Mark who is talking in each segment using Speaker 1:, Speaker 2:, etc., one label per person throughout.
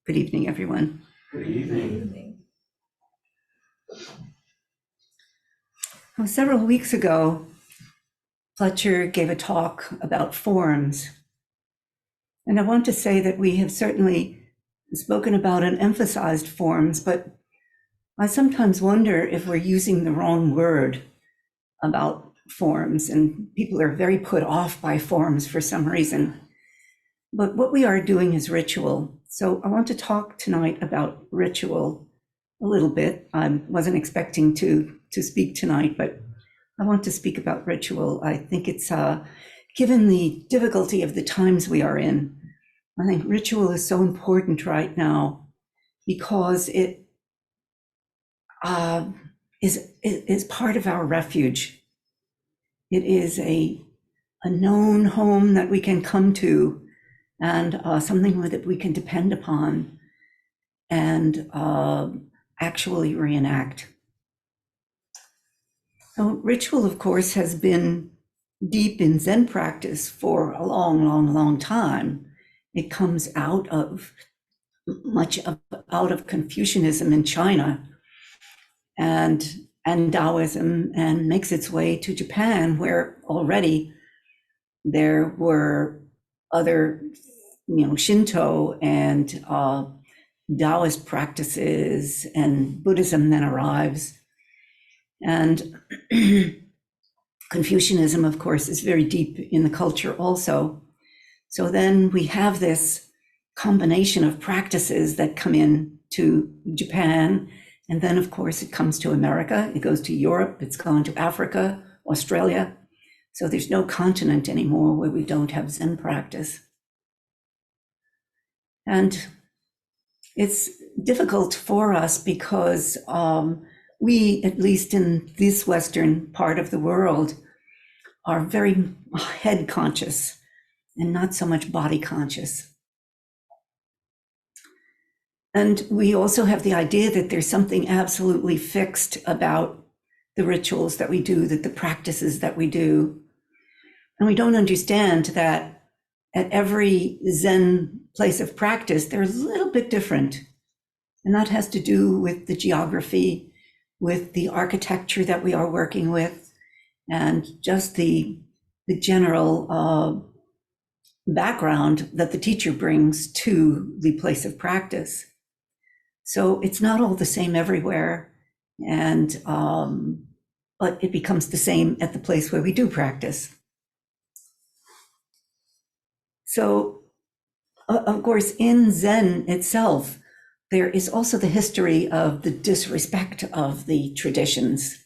Speaker 1: Good evening, everyone.
Speaker 2: Good evening.
Speaker 1: Well, several weeks ago, Fletcher gave a talk about forms. And I want to say that we have certainly spoken about and emphasized forms, but I sometimes wonder if we're using the wrong word about forms, and people are very put off by forms for some reason. But what we are doing is ritual. So I want to talk tonight about ritual a little bit. I wasn't expecting to speak tonight, but I want to speak about ritual. I think it's, given the difficulty of the times we are in, I think ritual is so important right now because it is part of our refuge. It is a known home that we can come to, and something that we can depend upon and actually reenact. So ritual, of course, has been deep in Zen practice for a long time. It comes out of Confucianism in China and Taoism, and makes its way to Japan, where already there were other, Shinto and Taoist practices, and Buddhism then arrives. And Confucianism, of course, is very deep in the culture also. So then we have this combination of practices that come in to Japan, and then, of course, it comes to America, it goes to Europe, it's gone to Africa, Australia. So there's no continent anymore where we don't have Zen practice. And it's difficult for us because we, at least in this Western part of the world, are very head conscious and not so much body conscious. And we also have the idea that there's something absolutely fixed about the rituals that we do, that the practices that we do. And we don't understand that at every Zen place of practice, they're a little bit different. And that has to do with the geography, with the architecture that we are working with, and just the general background that the teacher brings to the place of practice. So it's not all the same everywhere, and but it becomes the same at the place where we do practice. So, of course, in Zen itself, there is also the history of the disrespect of the traditions.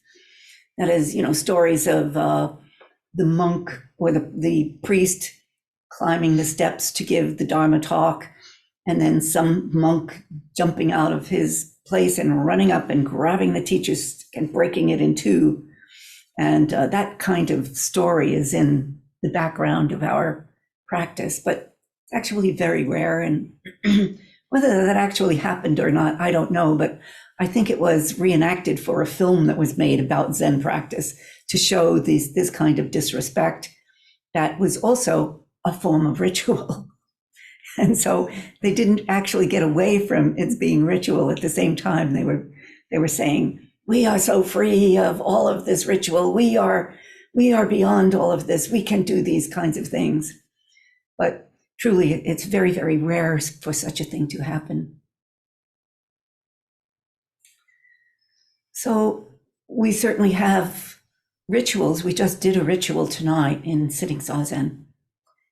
Speaker 1: That is, stories of the monk or the priest climbing the steps to give the Dharma talk, and then some monk jumping out of his place and running up and grabbing the teacher's stick and breaking it in two. And that kind of story is in the background of our practice, but it's actually very rare. And whether that actually happened or not, I don't know, but I think it was reenacted for a film that was made about Zen practice to show this kind of disrespect that was also a form of ritual. And so they didn't actually get away from its being ritual. At the same time, they were saying, we are so free of all of this ritual. We are beyond all of this. We can do these kinds of things. But truly, it's very, very rare for such a thing to happen. So we certainly have rituals. We just did a ritual tonight in sitting zazen.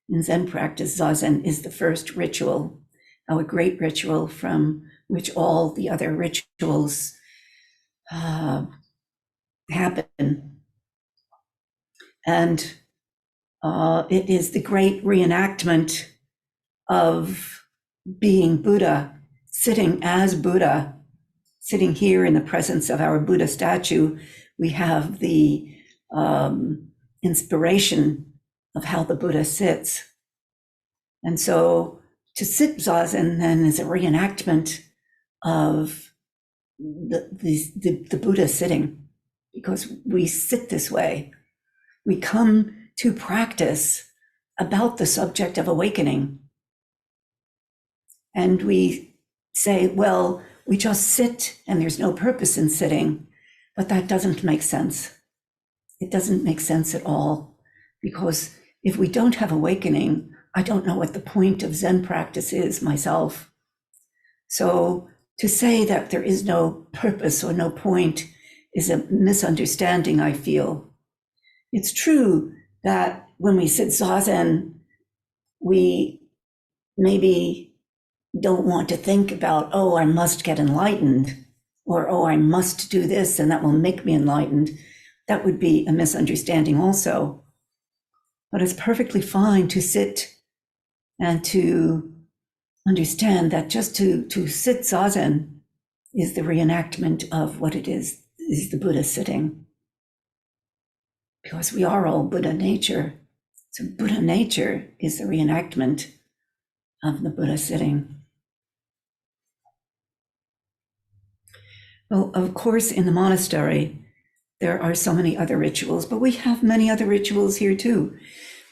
Speaker 1: In Zen practice, zazen is the first ritual, a great ritual from which all the other rituals happen. And it is the great reenactment of being Buddha, sitting as Buddha, sitting here in the presence of our Buddha statue. We have the inspiration of how the Buddha sits. And so to sit zazen then is a reenactment of the Buddha sitting, because we sit this way. We come to practice about the subject of awakening. And we say, well, we just sit and there's no purpose in sitting, but that doesn't make sense. It doesn't make sense at all, because if we don't have awakening, I don't know what the point of Zen practice is myself. So to say that there is no purpose or no point is a misunderstanding, I feel. It's true that when we sit zazen, we maybe don't want to think about, oh, I must get enlightened, or, oh, I must do this and that will make me enlightened. That would be a misunderstanding also. But it's perfectly fine to sit and to understand that just to sit zazen is the reenactment of what it is the Buddha sitting. Because we are all Buddha nature. So Buddha nature is the reenactment of the Buddha sitting. Well, of course, in the monastery, there are so many other rituals, but we have many other rituals here too.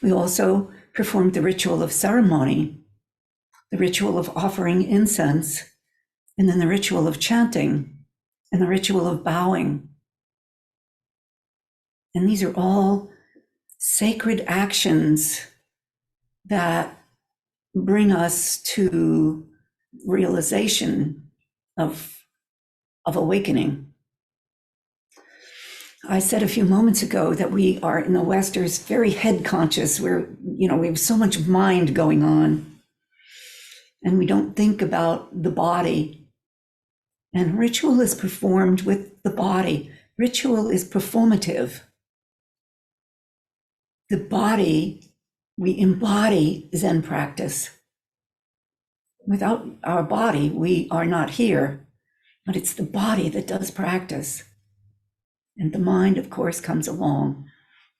Speaker 1: We also performed the ritual of ceremony, the ritual of offering incense, and then the ritual of chanting, and the ritual of bowing. And these are all sacred actions that bring us to realization of awakening. I said a few moments ago that we are in the Westers very head conscious. We have so much mind going on, and we don't think about the body. And ritual is performed with the body. Ritual is performative. The body, we embody Zen practice. Without our body, we are not here, but it's the body that does practice. And the mind, of course, comes along.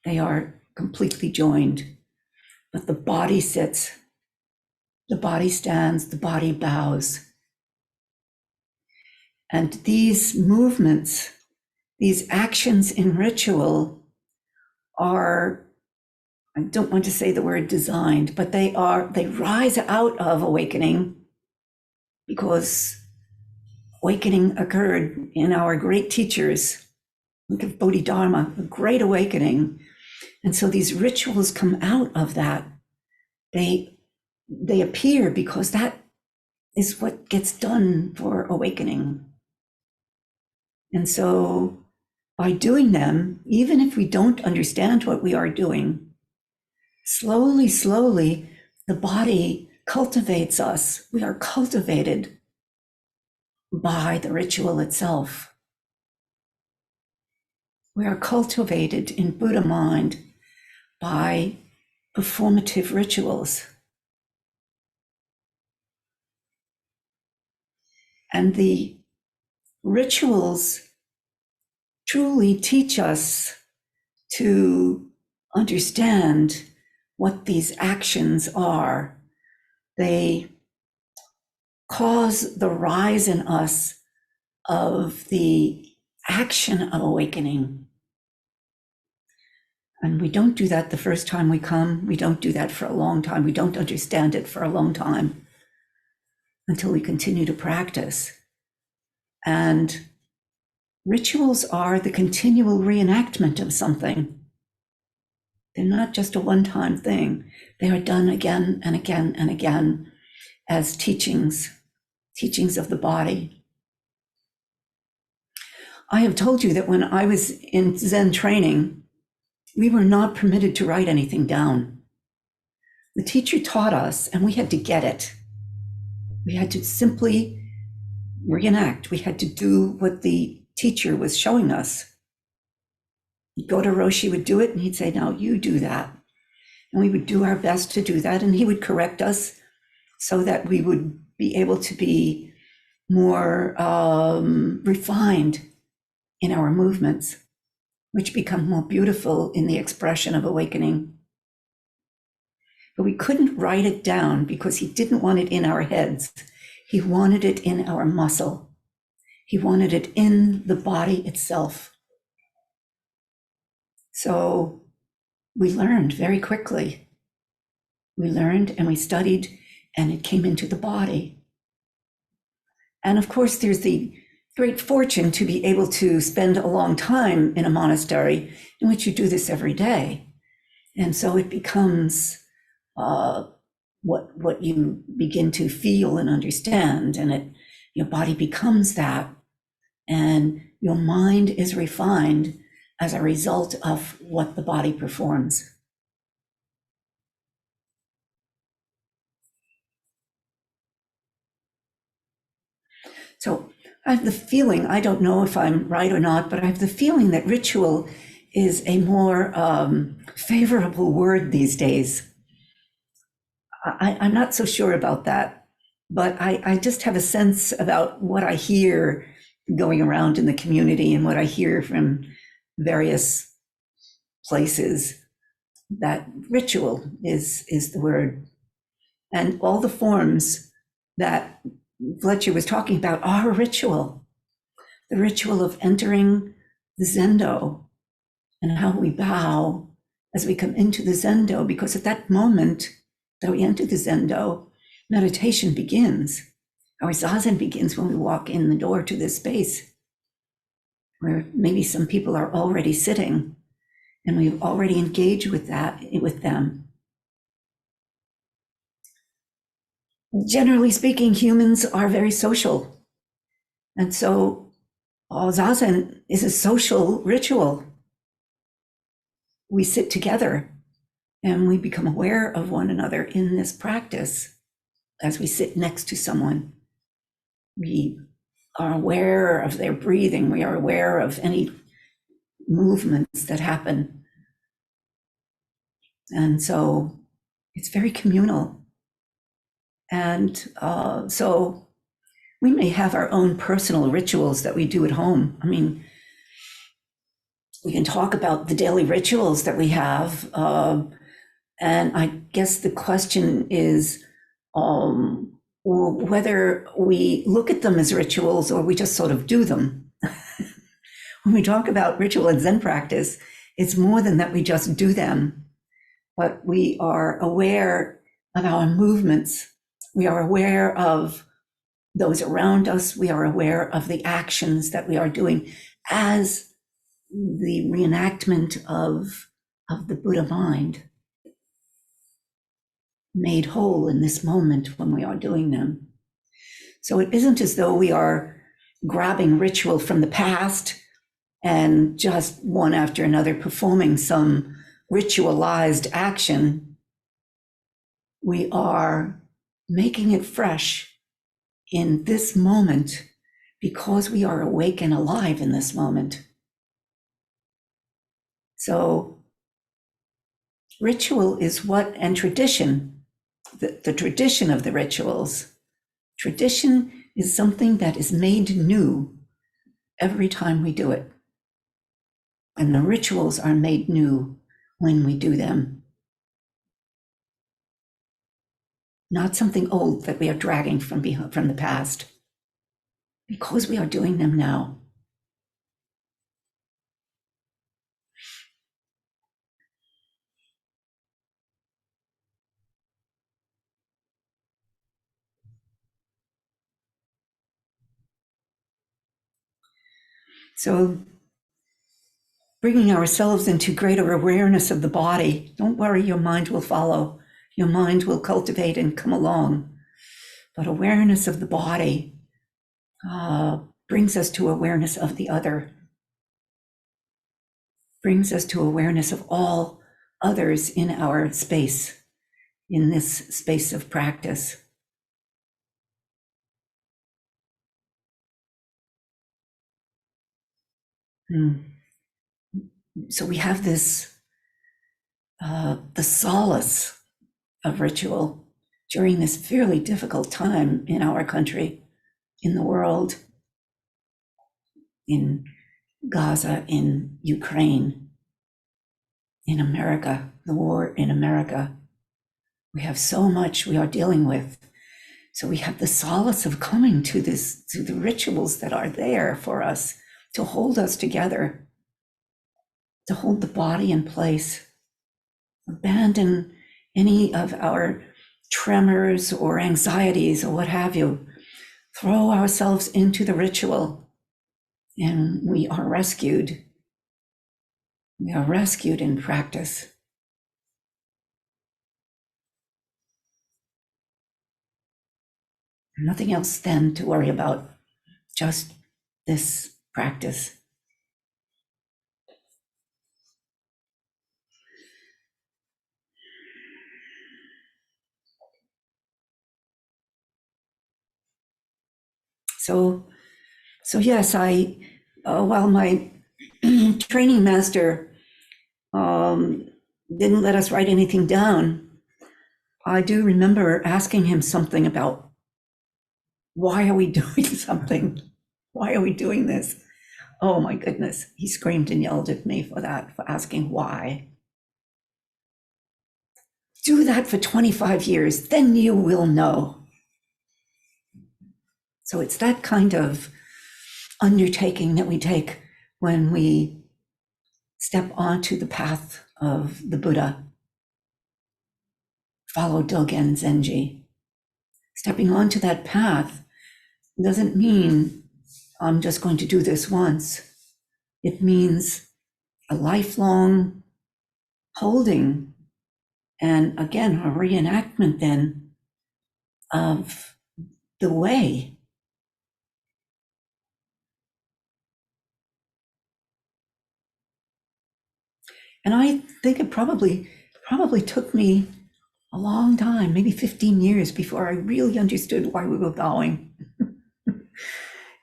Speaker 1: They are completely joined. But the body sits, the body stands, the body bows. And these movements, these actions in ritual are, I don't want to say the word designed, but they rise out of awakening, because awakening occurred in our great teachers. Think of Bodhidharma, a great awakening. And so these rituals come out of that. They appear because that is what gets done for awakening. And so by doing them, even if we don't understand what we are doing, slowly, slowly, the body cultivates us. We are cultivated by the ritual itself. We are cultivated in Buddha mind by performative rituals. And the rituals truly teach us to understand what these actions are. They cause the rise in us of the action of awakening. And we don't do that the first time we come. We don't do that for a long time. We don't understand it for a long time until we continue to practice. And rituals are the continual reenactment of something. They're not just a one-time thing. They are done again and again and again as teachings of the body. I have told you that when I was in Zen training, we were not permitted to write anything down. The teacher taught us, and we had to get it. We had to simply reenact. We had to do what the teacher was showing us. He'd go to Roshi, would do it, and he'd say, now you do that. And we would do our best to do that, and he would correct us so that we would be able to be more refined in our movements, which become more beautiful in the expression of awakening. But we couldn't write it down because he didn't want it in our heads. He wanted it in our muscle. He wanted it in the body itself. So we learned very quickly. We learned and we studied, and it came into the body. And of course, there's the great fortune to be able to spend a long time in a monastery in which you do this every day. And so it becomes what you begin to feel and understand, and your body becomes that, and your mind is refined as a result of what the body performs. So I have the feeling, I don't know if I'm right or not, but I have the feeling that ritual is a more favorable word these days. I'm not so sure about that, but I just have a sense about what I hear going around in the community and what I hear from various places, that ritual is the word. And all the forms that Fletcher was talking about are a ritual. The ritual of entering the zendo and how we bow as we come into the zendo, because at that moment that we enter the zendo, meditation begins. Our zazen begins when we walk in the door to this space where maybe some people are already sitting and we've already engaged with them. Generally speaking, humans are very social. And so zazen is a social ritual. We sit together and we become aware of one another in this practice. As we sit next to someone, we are aware of their breathing. We are aware of any movements that happen. And so it's very communal. And so we may have our own personal rituals that we do at home. I mean, we can talk about the daily rituals that we have. And I guess the question is whether we look at them as rituals or we just sort of do them. When we talk about ritual and Zen practice, it's more than that we just do them, but we are aware of our movements. We are aware of those around us. We are aware of the actions that we are doing as the reenactment of the Buddha mind, made whole in this moment when we are doing them. So it isn't as though we are grabbing ritual from the past and just one after another performing some ritualized action. We are making it fresh in this moment because we are awake and alive in this moment. So ritual is what, and tradition, the tradition of the rituals. Tradition is something that is made new every time we do it. And the rituals are made new when we do them. Not something old that we are dragging from the past, because we are doing them now. So bringing ourselves into greater awareness of the body. Don't worry, your mind will follow. Your mind will cultivate and come along. But awareness of the body brings us to awareness of the other, brings us to awareness of all others in our space, in this space of practice. So we have this, the solace of ritual during this fairly difficult time in our country, in the world, in Gaza, in Ukraine, in America, the war in America. We have so much we are dealing with. So we have the solace of coming to the rituals that are there for us to hold us together, to hold the body in place, abandon any of our tremors or anxieties or what have you. throw ourselves into the ritual, and we are rescued. We are rescued in practice. Nothing else then to worry about, just this practice. So yes, while my training master didn't let us write anything down, I do remember asking him something about, why are we doing something? Why are we doing this? Oh my goodness, he screamed and yelled at me for that, for asking why. Do that for 25 years, then you will know. So it's that kind of undertaking that we take when we step onto the path of the Buddha, follow Dogen Zenji. Stepping onto that path doesn't mean I'm just going to do this once. It means a lifelong holding, and again, a reenactment then of the way. And I think it probably took me a long time, maybe 15 years, before I really understood why we were bowing.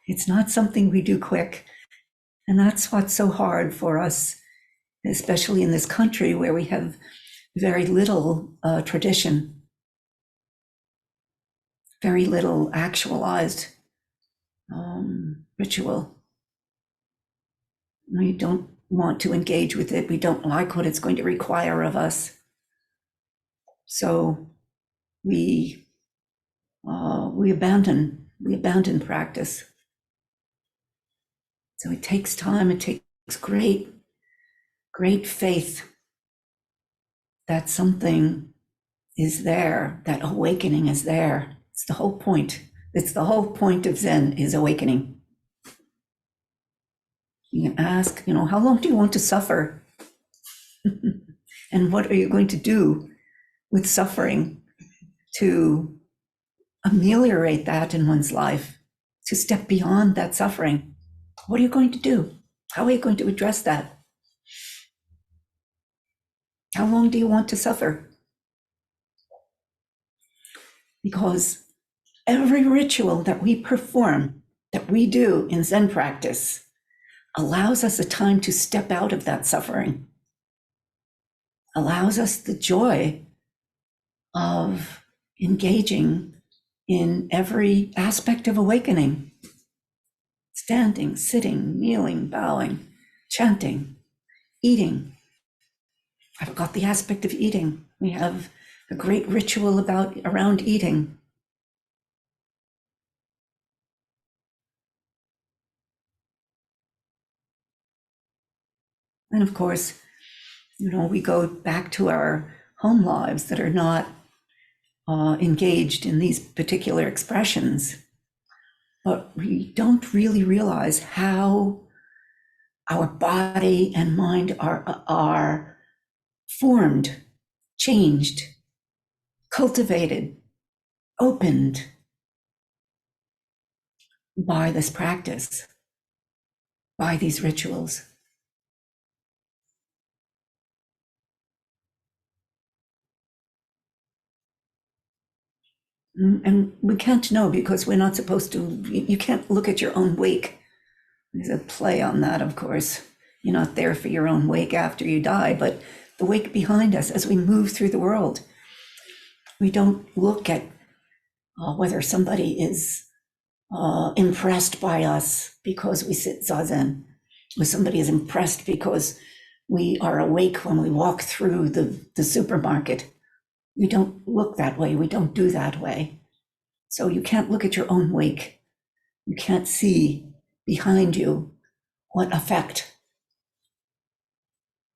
Speaker 1: It's not something we do quick. And that's what's so hard for us, especially in this country where we have very little tradition, very little actualized ritual. We don't want to engage with it. We don't like what it's going to require of us. So we abandon practice. So it takes time. It takes great faith that something is there, that awakening is there. It's the whole point. It's the whole point of Zen, is awakening. You can ask, how long do you want to suffer? And what are you going to do with suffering to ameliorate that in one's life, to step beyond that suffering? What are you going to do? How are you going to address that? How long do you want to suffer? Because every ritual that we perform, that we do in Zen practice, allows us a time to step out of that suffering, allows us the joy of engaging in every aspect of awakening: standing, sitting, kneeling, bowing, chanting, eating. I forgot the aspect of eating. We have a great ritual around eating. And of course, we go back to our home lives that are not engaged in these particular expressions, but we don't really realize how our body and mind are formed, changed, cultivated, opened by this practice, by these rituals. And we can't know, because we're not supposed to. You can't look at your own wake. There's a play on that, of course. You're not there for your own wake after you die, but the wake behind us as we move through the world. We don't look at whether somebody is impressed by us because we sit zazen, or somebody is impressed because we are awake when we walk through the supermarket. We don't look that way. We don't do that way. So you can't look at your own wake. You can't see behind you what effect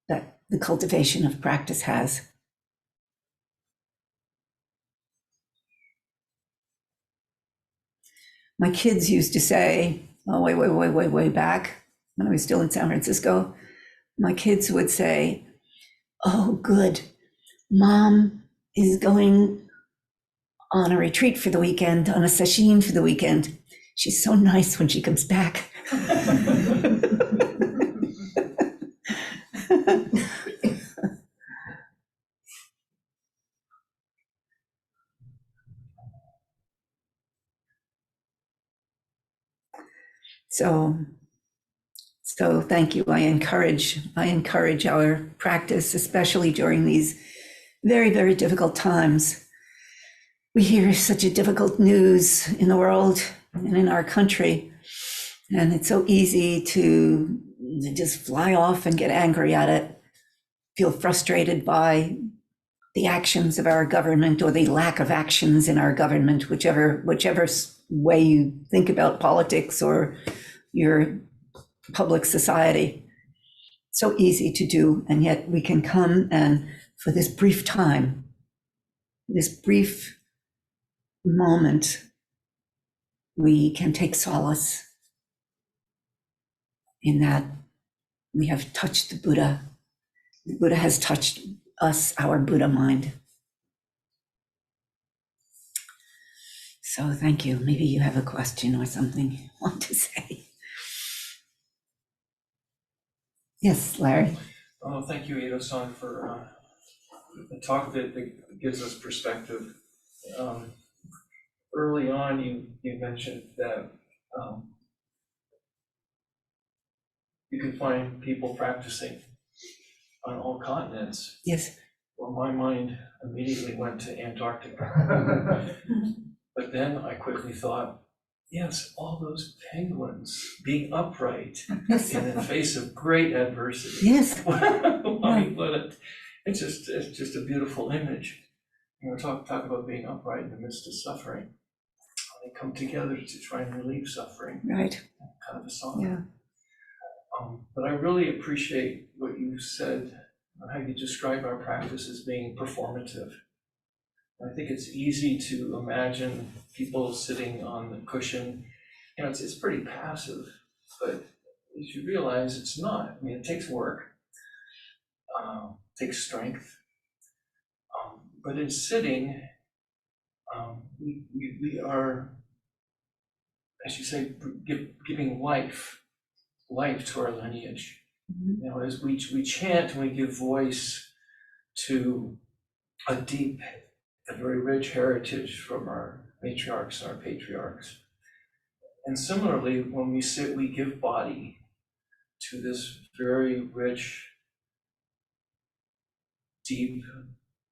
Speaker 1: that the cultivation of practice has. My kids used to say, oh, way back when I was still in San Francisco, my kids would say, oh, good, Mom is going on a retreat for the weekend, on a session for the weekend. She's so nice when she comes back. So thank you. I encourage our practice, especially during these very, very difficult times. We hear such a difficult news in the world and in our country, and it's so easy to just fly off and get angry at it, feel frustrated by the actions of our government or the lack of actions in our government, whichever way you think about politics or your public society. So easy to do, and yet we can come and for this brief time, this brief moment, we can take solace in that we have touched the Buddha. The Buddha has touched us, our Buddha mind. So thank you. Maybe you have a question or something you want to say. Yes, Larry.
Speaker 2: Oh, thank you, Ito-san, for the talk that gives us perspective. Early on, you mentioned that you could find people practicing on all continents.
Speaker 1: Yes.
Speaker 2: Well, my mind immediately went to Antarctica. But then I quickly thought, yes, all those penguins being upright
Speaker 1: Yes.
Speaker 2: in the face of great adversity.
Speaker 1: Yes.
Speaker 2: It's just a beautiful image. You know, talk about being upright in the midst of suffering. They come together to try and relieve suffering.
Speaker 1: Right.
Speaker 2: Kind of a song.
Speaker 1: Yeah.
Speaker 2: But I really appreciate what you said, how you describe our practice as being performative. I think it's easy to imagine people sitting on the cushion. You know, it's pretty passive, but you should realize it's not. I mean, it takes work, takes strength. But in sitting, we are, as you say, giving life to our lineage.
Speaker 1: Mm-hmm.
Speaker 2: You know, as we chant and we give voice to a deep, a very rich heritage from our matriarchs and our patriarchs. And similarly, when we sit, we give body to this very rich, deep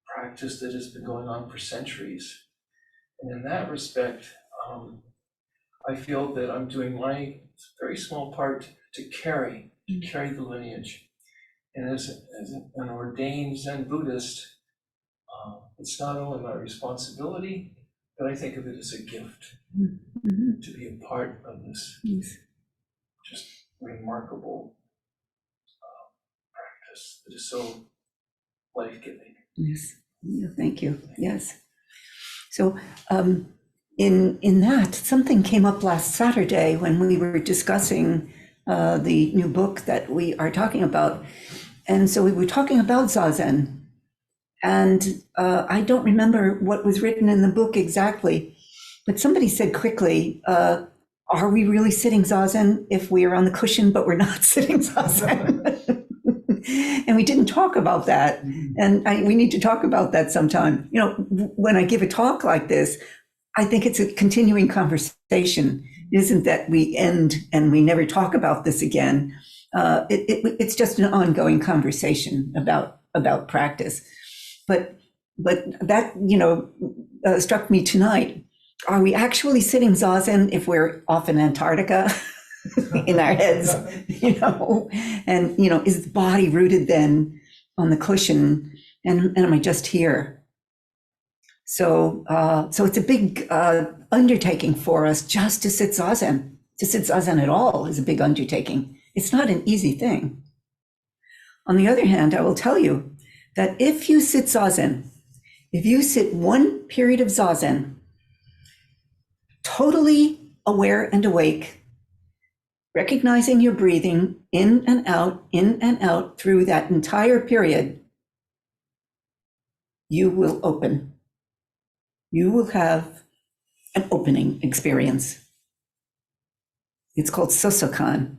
Speaker 2: practice that has been going on for centuries. And in that respect, I feel that I'm doing my very small part to carry the lineage. And as an ordained Zen Buddhist, it's not only my responsibility, but I think of it as a gift to be a part of this just remarkable practice that is so life-giving.
Speaker 1: Yes. Yeah, thank you. Yes. So in that, something came up last Saturday when we were discussing the new book that we are talking about. And so we were talking about zazen. And I don't remember what was written in the book exactly, but somebody said quickly, are we really sitting zazen if we are on the cushion, but we're not sitting zazen? And we didn't talk about that. And we need to talk about that sometime. You know, when I give a talk like this, I think it's a continuing conversation. It isn't that we end and we never talk about this again. It's just an ongoing conversation about practice. But that, you know, struck me tonight. Are we actually sitting zazen if we're off in Antarctica in our heads, you know? And, you know, is the body rooted then on the cushion? And am I just here? So it's a big undertaking for us just to sit zazen. To sit zazen at all is a big undertaking. It's not an easy thing. On the other hand, I will tell you that if you sit zazen, if you sit one period of zazen, totally aware and awake, recognizing your breathing in and out through that entire period, you will open. You will have an opening experience. It's called Sosokan.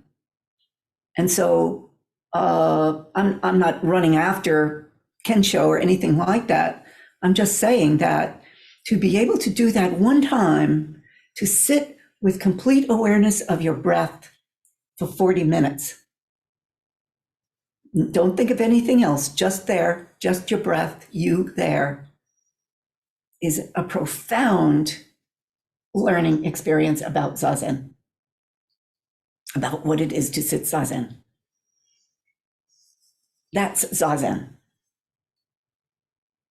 Speaker 1: And so I'm not running after Kensho or anything like that. I'm just saying that to be able to do that one time, to sit with complete awareness of your breath for 40 minutes. Don't think of anything else, just there, just your breath, you there, is a profound learning experience about zazen, about what it is to sit zazen. That's zazen.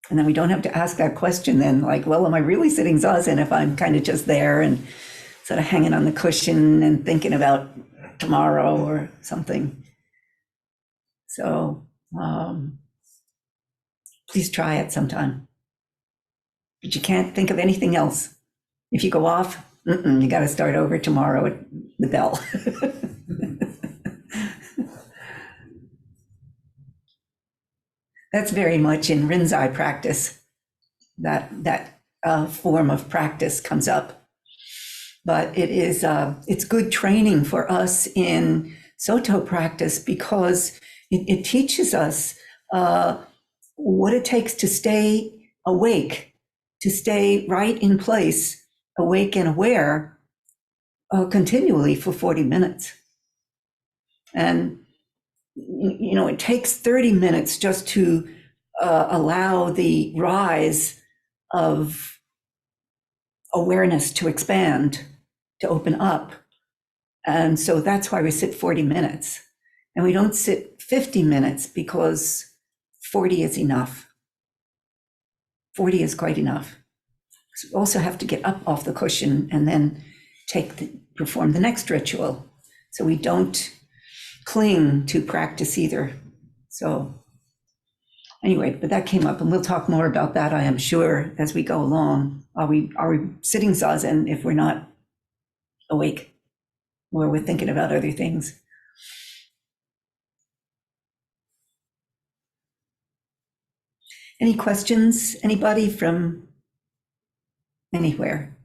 Speaker 1: And then we don't have to ask that question then, like, well, am I really sitting zazen if I'm kind of just there and sort of hanging on the cushion and thinking about tomorrow or something? So please try it sometime. But you can't think of anything else. If you go off, you got to start over tomorrow at the bell. That's very much in Rinzai practice. That form of practice comes up. But it's good training for us in Sōtō practice because it teaches us what it takes to stay awake, to stay right in place, awake and aware continually for 40 minutes. And, you know, it takes 30 minutes just to allow the rise of awareness to expand, to open up. And so that's why we sit 40 minutes. And we don't sit 50 minutes because 40 is enough. 40 is quite enough. So we also have to get up off the cushion and then perform the next ritual. So we don't cling to practice either. So anyway, but that came up and we'll talk more about that, I am sure, as we go along. Are we sitting zazen if we're not awake or we're thinking about other things? Any questions? Anybody from anywhere?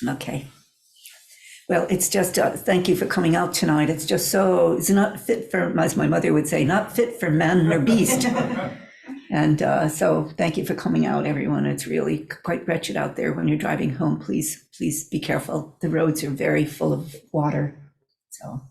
Speaker 1: Okay. Well, it's just, thank you for coming out tonight. It's just it's not fit for, as my mother would say, not fit for man or beast. And so thank you for coming out, everyone. It's really quite wretched out there when you're driving home. Please be careful. The roads are very full of water. So.